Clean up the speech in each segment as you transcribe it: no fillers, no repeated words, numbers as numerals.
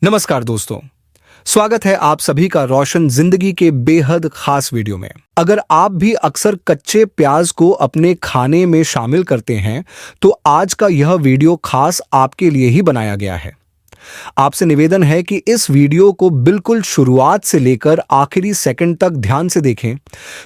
नमस्कार दोस्तों, स्वागत है आप सभी का रोशन जिंदगी के बेहद खास वीडियो में। अगर आप भी अक्सर कच्चे प्याज को अपने खाने में शामिल करते हैं, तो आज का यह वीडियो खास आपके लिए ही बनाया गया है। आपसे निवेदन है कि इस वीडियो को बिल्कुल शुरुआत से लेकर आखिरी सेकंड तक ध्यान से देखें,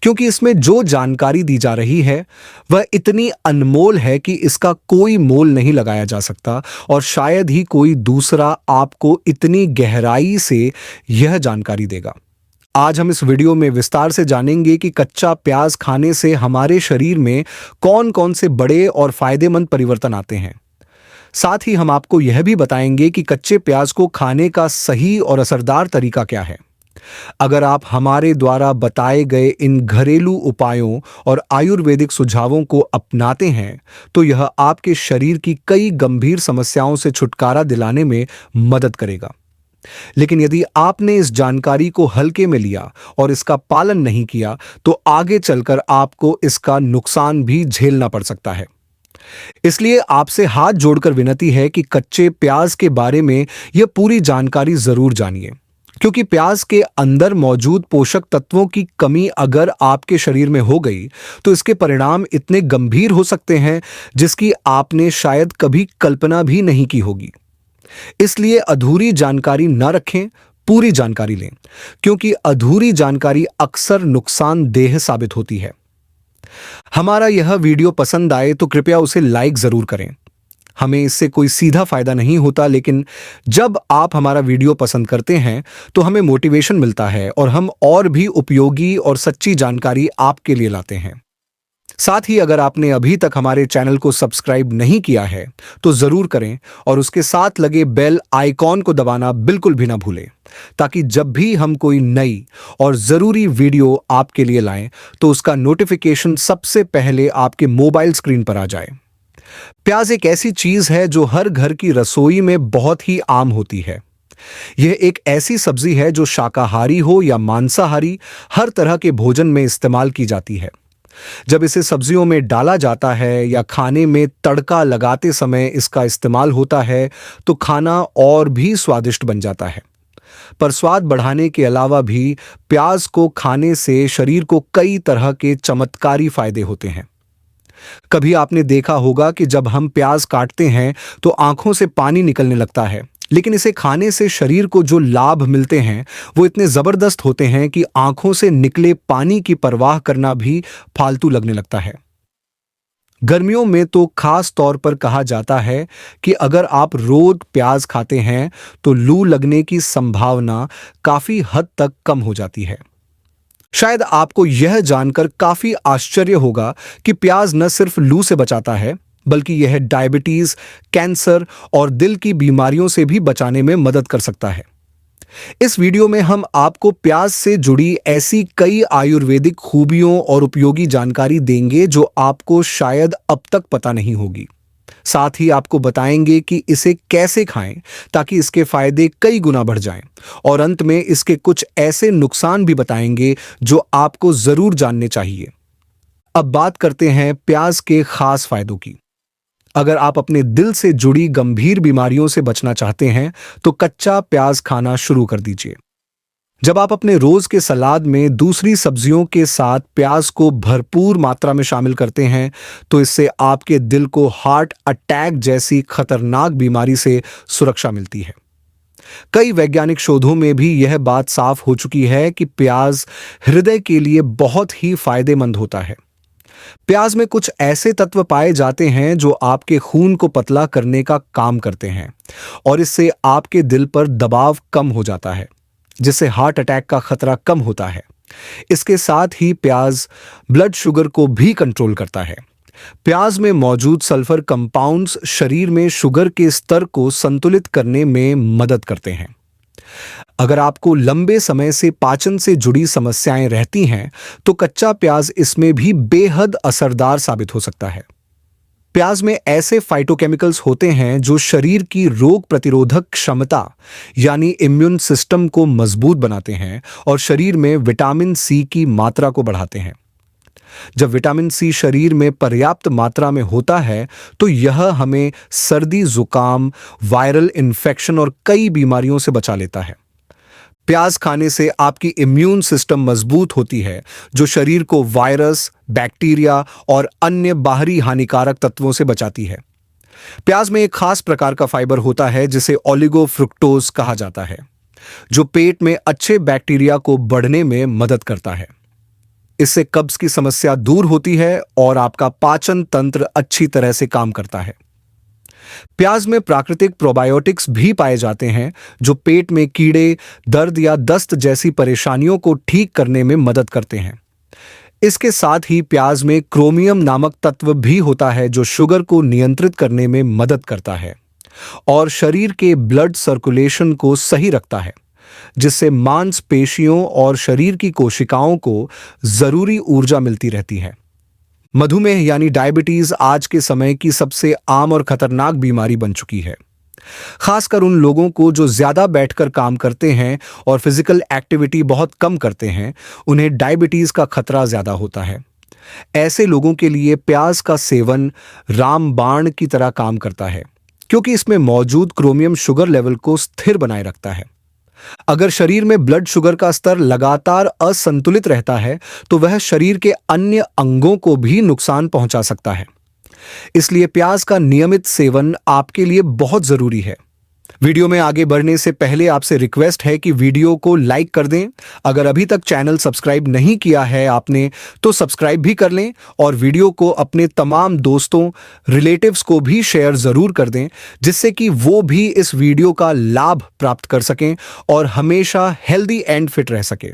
क्योंकि इसमें जो जानकारी दी जा रही है वह इतनी अनमोल है कि इसका कोई मोल नहीं लगाया जा सकता और शायद ही कोई दूसरा आपको इतनी गहराई से यह जानकारी देगा। आज हम इस वीडियो में विस्तार से जानेंगे कि कच्चा प्याज खाने से हमारे शरीर में कौन-कौन से बड़े और फायदेमंद परिवर्तन आते हैं। साथ ही हम आपको यह भी बताएंगे कि कच्चे प्याज को खाने का सही और असरदार तरीका क्या है। अगर आप हमारे द्वारा बताए गए इन घरेलू उपायों और आयुर्वेदिक सुझावों को अपनाते हैं, तो यह आपके शरीर की कई गंभीर समस्याओं से छुटकारा दिलाने में मदद करेगा। लेकिन यदि आपने इस जानकारी को हल्के में लिया और इसका पालन नहीं किया, तो आगे चलकर आपको इसका नुकसान भी झेलना पड़ सकता है। इसलिए आपसे हाथ जोड़कर विनती है कि कच्चे प्याज के बारे में यह पूरी जानकारी जरूर जानिए, क्योंकि प्याज के अंदर मौजूद पोषक तत्वों की कमी अगर आपके शरीर में हो गई, तो इसके परिणाम इतने गंभीर हो सकते हैं जिसकी आपने शायद कभी कल्पना भी नहीं की होगी। इसलिए अधूरी जानकारी न रखें, पूरी जानकारी लें, क्योंकि अधूरी जानकारी अक्सर नुकसानदेह साबित होती है। हमारा यह वीडियो पसंद आए तो कृपया उसे लाइक जरूर करें। हमें इससे कोई सीधा फायदा नहीं होता, लेकिन जब आप हमारा वीडियो पसंद करते हैं तो हमें मोटिवेशन मिलता है और हम और भी उपयोगी और सच्ची जानकारी आपके लिए लाते हैं। साथ ही अगर आपने अभी तक हमारे चैनल को सब्सक्राइब नहीं किया है तो जरूर करें और उसके साथ लगे बेल आइकॉन को दबाना बिल्कुल भी ना भूलें, ताकि जब भी हम कोई नई और जरूरी वीडियो आपके लिए लाएं तो उसका नोटिफिकेशन सबसे पहले आपके मोबाइल स्क्रीन पर आ जाए। प्याज एक ऐसी चीज है जो हर घर की रसोई में बहुत ही आम होती है। यह एक ऐसी सब्जी है जो शाकाहारी हो या मांसाहारी, हर तरह के भोजन में इस्तेमाल की जाती है। जब इसे सब्जियों में डाला जाता है या खाने में तड़का लगाते समय इसका इस्तेमाल होता है, तो खाना और भी स्वादिष्ट बन जाता है। पर स्वाद बढ़ाने के अलावा भी प्याज को खाने से शरीर को कई तरह के चमत्कारी फायदे होते हैं। कभी आपने देखा होगा कि जब हम प्याज काटते हैं तो आंखों से पानी निकलने लगता है, लेकिन इसे खाने से शरीर को जो लाभ मिलते हैं वो इतने जबरदस्त होते हैं कि आंखों से निकले पानी की परवाह करना भी फालतू लगने लगता है। गर्मियों में तो खास तौर पर कहा जाता है कि अगर आप रोज प्याज खाते हैं तो लू लगने की संभावना काफी हद तक कम हो जाती है। शायद आपको यह जानकर काफी आश्चर्य होगा कि प्याज न सिर्फ लू से बचाता है, बल्कि यह डायबिटीज, कैंसर और दिल की बीमारियों से भी बचाने में मदद कर सकता है। इस वीडियो में हम आपको प्याज से जुड़ी ऐसी कई आयुर्वेदिक खूबियों और उपयोगी जानकारी देंगे जो आपको शायद अब तक पता नहीं होगी। साथ ही आपको बताएंगे कि इसे कैसे खाएं ताकि इसके फायदे कई गुना बढ़ जाएं, और अंत में इसके कुछ ऐसे नुकसान भी बताएंगे जो आपको जरूर जानने चाहिए। अब बात करते हैं प्याज के खास फायदों की। अगर आप अपने दिल से जुड़ी गंभीर बीमारियों से बचना चाहते हैं तो कच्चा प्याज खाना शुरू कर दीजिए। जब आप अपने रोज के सलाद में दूसरी सब्जियों के साथ प्याज को भरपूर मात्रा में शामिल करते हैं, तो इससे आपके दिल को हार्ट अटैक जैसी खतरनाक बीमारी से सुरक्षा मिलती है। कई वैज्ञानिक शोधों में भी यह बात साफ हो चुकी है कि प्याज हृदय के लिए बहुत ही फायदेमंद होता है। प्याज में कुछ ऐसे तत्व पाए जाते हैं जो आपके खून को पतला करने का काम करते हैं, और इससे आपके दिल पर दबाव कम हो जाता है, जिससे हार्ट अटैक का खतरा कम होता है। इसके साथ ही प्याज ब्लड शुगर को भी कंट्रोल करता है। प्याज में मौजूद सल्फर कंपाउंड्स शरीर में शुगर के स्तर को संतुलित करने में मदद करते हैं। अगर आपको लंबे समय से पाचन से जुड़ी समस्याएं रहती हैं, तो कच्चा प्याज इसमें भी बेहद असरदार साबित हो सकता है। प्याज में ऐसे फाइटोकेमिकल्स होते हैं जो शरीर की रोग प्रतिरोधक क्षमता यानी इम्यून सिस्टम को मजबूत बनाते हैं और शरीर में विटामिन सी की मात्रा को बढ़ाते हैं। जब विटामिन सी शरीर में पर्याप्त मात्रा में होता है तो यह हमें सर्दी, जुकाम, वायरल इन्फेक्शन और कई बीमारियों से बचा लेता है। प्याज खाने से आपकी इम्यून सिस्टम मजबूत होती है, जो शरीर को वायरस, बैक्टीरिया और अन्य बाहरी हानिकारक तत्वों से बचाती है। प्याज में एक खास प्रकार का फाइबर होता है जिसे ओलिगो फ्रुक्टोज कहा जाता है, जो पेट में अच्छे बैक्टीरिया को बढ़ने में मदद करता है। इससे कब्ज की समस्या दूर होती है और आपका पाचन तंत्र अच्छी तरह से काम करता है। प्याज में प्राकृतिक प्रोबायोटिक्स भी पाए जाते हैं, जो पेट में कीड़े, दर्द या दस्त जैसी परेशानियों को ठीक करने में मदद करते हैं। इसके साथ ही प्याज में क्रोमियम नामक तत्व भी होता है, जो शुगर को नियंत्रित करने में मदद करता है और शरीर के ब्लड सर्कुलेशन को सही रखता है, जिससे मांसपेशियों और शरीर की कोशिकाओं को जरूरी ऊर्जा मिलती रहती है। मधुमेह यानी डायबिटीज आज के समय की सबसे आम और खतरनाक बीमारी बन चुकी है, खासकर उन लोगों को जो ज्यादा बैठकर काम करते हैं और फिजिकल एक्टिविटी बहुत कम करते हैं। उन्हें डायबिटीज का खतरा ज्यादा होता है। ऐसे लोगों के लिए प्याज का सेवन रामबाण की तरह काम करता है, क्योंकि इसमें मौजूद क्रोमियम शुगर लेवल को स्थिर बनाए रखता है। अगर शरीर में ब्लड शुगर का स्तर लगातार असंतुलित रहता है तो वह शरीर के अन्य अंगों को भी नुकसान पहुंचा सकता है। इसलिए प्याज का नियमित सेवन आपके लिए बहुत जरूरी है। वीडियो में आगे बढ़ने से पहले आपसे रिक्वेस्ट है कि वीडियो को लाइक कर दें। अगर अभी तक चैनल सब्सक्राइब नहीं किया है आपने तो सब्सक्राइब भी कर लें और वीडियो को अपने तमाम दोस्तों, रिलेटिव्स को भी शेयर जरूर कर दें, जिससे कि वो भी इस वीडियो का लाभ प्राप्त कर सकें और हमेशा हेल्दी एंड फिट रह सके।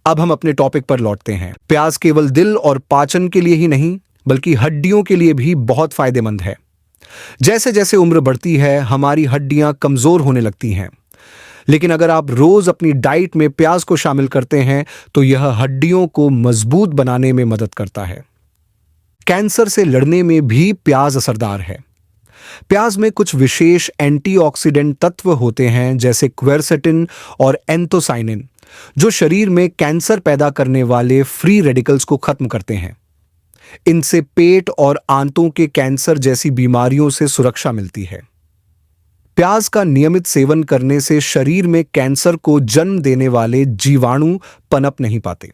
अब हम अपने टॉपिक पर लौटते हैं। प्याज केवल दिल और पाचन के लिए ही नहीं बल्कि हड्डियों के लिए भी बहुत फायदेमंद है। जैसे जैसे उम्र बढ़ती है हमारी हड्डियां कमजोर होने लगती हैं, लेकिन अगर आप रोज अपनी डाइट में प्याज को शामिल करते हैं तो यह हड्डियों को मजबूत बनाने में मदद करता है। कैंसर से लड़ने में भी प्याज असरदार है। प्याज में कुछ विशेष एंटीऑक्सीडेंट तत्व होते हैं, जैसे क्वेरसेटिन और एंथोसाइनिन, जो शरीर में कैंसर पैदा करने वाले फ्री रेडिकल्स को खत्म करते हैं। इनसे पेट और आंतों के कैंसर जैसी बीमारियों से सुरक्षा मिलती है। प्याज का नियमित सेवन करने से शरीर में कैंसर को जन्म देने वाले जीवाणु पनप नहीं पाते।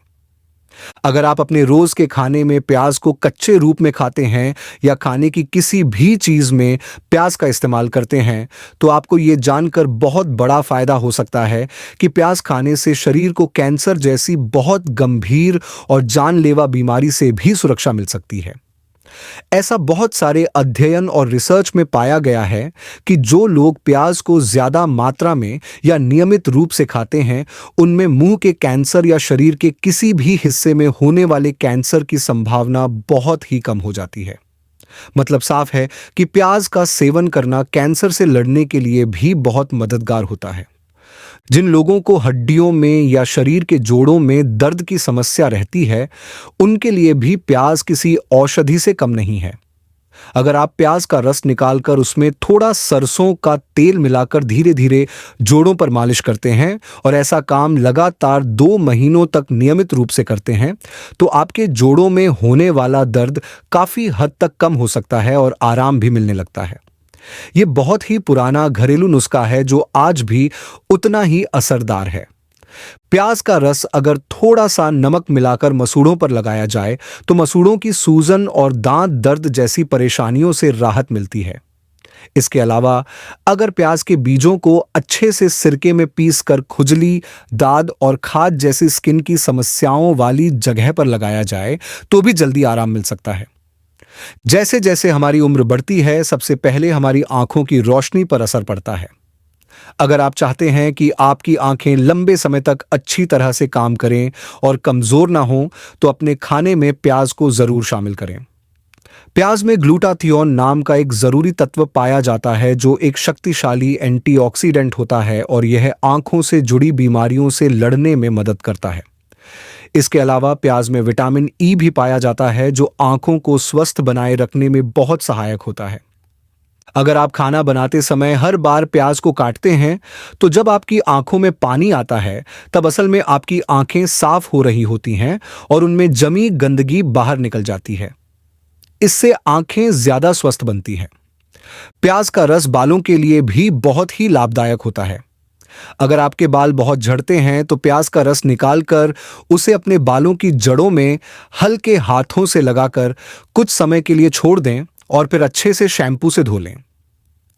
अगर आप अपने रोज के खाने में प्याज को कच्चे रूप में खाते हैं या खाने की किसी भी चीज में प्याज का इस्तेमाल करते हैं तो आपको ये जानकर बहुत बड़ा फायदा हो सकता है कि प्याज खाने से शरीर को कैंसर जैसी बहुत गंभीर और जानलेवा बीमारी से भी सुरक्षा मिल सकती है। ऐसा बहुत सारे अध्ययन और रिसर्च में पाया गया है कि जो लोग प्याज को ज्यादा मात्रा में या नियमित रूप से खाते हैं उनमें मुंह के कैंसर या शरीर के किसी भी हिस्से में होने वाले कैंसर की संभावना बहुत ही कम हो जाती है। मतलब साफ है कि प्याज का सेवन करना कैंसर से लड़ने के लिए भी बहुत मददगार होता है। जिन लोगों को हड्डियों में या शरीर के जोड़ों में दर्द की समस्या रहती है उनके लिए भी प्याज किसी औषधि से कम नहीं है। अगर आप प्याज का रस निकालकर उसमें थोड़ा सरसों का तेल मिलाकर धीरे धीरे जोड़ों पर मालिश करते हैं और ऐसा काम लगातार 2 महीनों तक नियमित रूप से करते हैं तो आपके जोड़ों में होने वाला दर्द काफी हद तक कम हो सकता है और आराम भी मिलने लगता है। यह बहुत ही पुराना घरेलू नुस्खा है जो आज भी उतना ही असरदार है। प्याज का रस अगर थोड़ा सा नमक मिलाकर मसूड़ों पर लगाया जाए तो मसूड़ों की सूजन और दांत दर्द जैसी परेशानियों से राहत मिलती है। इसके अलावा अगर प्याज के बीजों को अच्छे से सिरके में पीसकर खुजली, दाद और खाज जैसी स्किन की समस्याओं वाली जगह पर लगाया जाए तो भी जल्दी आराम मिल सकता है। जैसे जैसे हमारी उम्र बढ़ती है सबसे पहले हमारी आंखों की रोशनी पर असर पड़ता है। अगर आप चाहते हैं कि आपकी आंखें लंबे समय तक अच्छी तरह से काम करें और कमजोर ना हो तो अपने खाने में प्याज को जरूर शामिल करें। प्याज में ग्लूटाथियोन नाम का एक जरूरी तत्व पाया जाता है जो एक शक्तिशाली एंटीऑक्सीडेंट होता है और यह आंखों से जुड़ी बीमारियों से लड़ने में मदद करता है। इसके अलावा प्याज में विटामिन ई भी पाया जाता है जो आंखों को स्वस्थ बनाए रखने में बहुत सहायक होता है। अगर आप खाना बनाते समय हर बार प्याज को काटते हैं, तो जब आपकी आंखों में पानी आता है, तब असल में आपकी आंखें साफ हो रही होती हैं और उनमें जमी गंदगी बाहर निकल जाती है। इससे आंखें ज्यादा स्वस्थ बनती हैं। प्याज का रस बालों के लिए भी बहुत ही लाभदायक होता है। अगर आपके बाल बहुत झड़ते हैं, तो प्याज का रस निकालकर उसे अपने बालों की जड़ों में हल्के हाथों से लगाकर कुछ समय के लिए छोड़ दें और फिर अच्छे से शैम्पू से धो लें।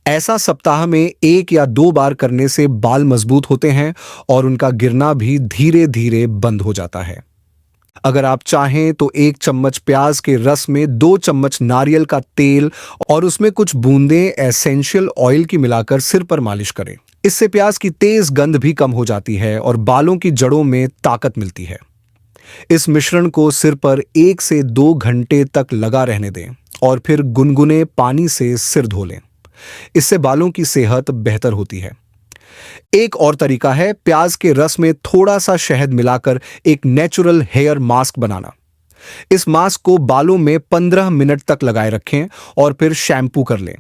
ऐसा सप्ताह में 1 या 2 बार करने से बाल मजबूत होते हैं और उनका गिरना भी धीरे धीरे बंद हो जाता है। अगर आप चाहें तो 1 चम्मच प्याज के रस में 2 चम्मच नारियल का तेल और उसमें कुछ बूंदें एसेंशियल ऑयल की मिलाकर सिर पर मालिश करें। इससे प्याज की तेज गंध भी कम हो जाती है और बालों की जड़ों में ताकत मिलती है। इस मिश्रण को सिर पर 1 से 2 घंटे तक लगा रहने दें और फिर गुनगुने पानी से सिर धो लें। इससे बालों की सेहत बेहतर होती है। एक और तरीका है प्याज के रस में थोड़ा सा शहद मिलाकर एक नेचुरल हेयर मास्क बनाना। इस मास्क को बालों में 15 मिनट तक लगाए रखें और फिर शैम्पू कर लें।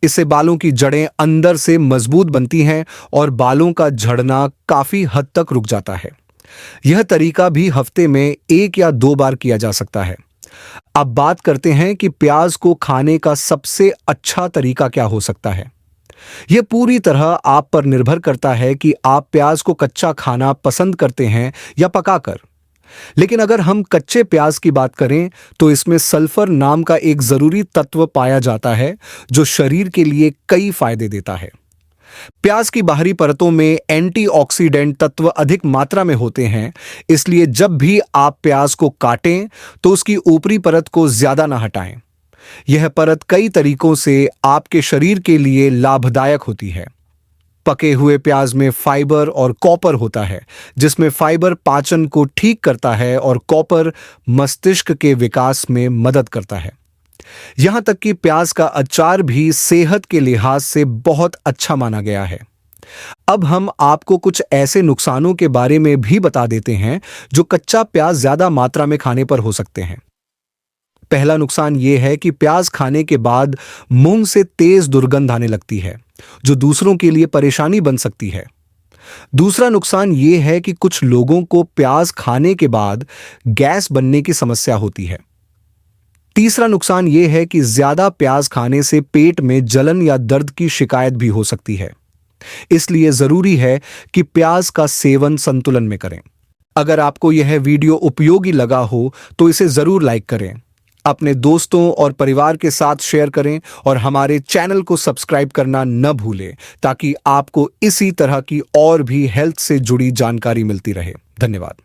इससे बालों की जड़ें अंदर से मजबूत बनती हैं और बालों का झड़ना काफी हद तक रुक जाता है। यह तरीका भी हफ्ते में 1 या 2 बार किया जा सकता है। अब बात करते हैं कि प्याज को खाने का सबसे अच्छा तरीका क्या हो सकता है। यह पूरी तरह आप पर निर्भर करता है कि आप प्याज को कच्चा खाना पसंद करते हैं या पकाकर। लेकिन अगर हम कच्चे प्याज की बात करें, तो इसमें सल्फर नाम का एक जरूरी तत्व पाया जाता है जो शरीर के लिए कई फायदे देता है। प्याज की बाहरी परतों में एंटीऑक्सीडेंट तत्व अधिक मात्रा में होते हैं, इसलिए जब भी आप प्याज को काटें तो उसकी ऊपरी परत को ज्यादा ना हटाएं। यह परत कई तरीकों से आपके शरीर के लिए लाभदायक होती है। पके हुए प्याज में फाइबर और कॉपर होता है, जिसमें फाइबर पाचन को ठीक करता है और कॉपर मस्तिष्क के विकास में मदद करता है। यहां तक कि प्याज का अचार भी सेहत के लिहाज से बहुत अच्छा माना गया है। अब हम आपको कुछ ऐसे नुकसानों के बारे में भी बता देते हैं जो कच्चा प्याज ज्यादा मात्रा में खाने पर हो सकते हैं। पहला नुकसान यह है कि प्याज खाने के बाद मुंह से तेज दुर्गंध आने लगती है, जो दूसरों के लिए परेशानी बन सकती है। दूसरा नुकसान यह है कि कुछ लोगों को प्याज खाने के बाद गैस बनने की समस्या होती है। तीसरा नुकसान यह है कि ज्यादा प्याज खाने से पेट में जलन या दर्द की शिकायत भी हो सकती है। इसलिए जरूरी है कि प्याज का सेवन संतुलन में करें। अगर आपको यह वीडियो उपयोगी लगा हो तो इसे जरूर लाइक करें, अपने दोस्तों और परिवार के साथ शेयर करें और हमारे चैनल को सब्सक्राइब करना न भूलें, ताकि आपको इसी तरह की और भी हेल्थ से जुड़ी जानकारी मिलती रहे। धन्यवाद।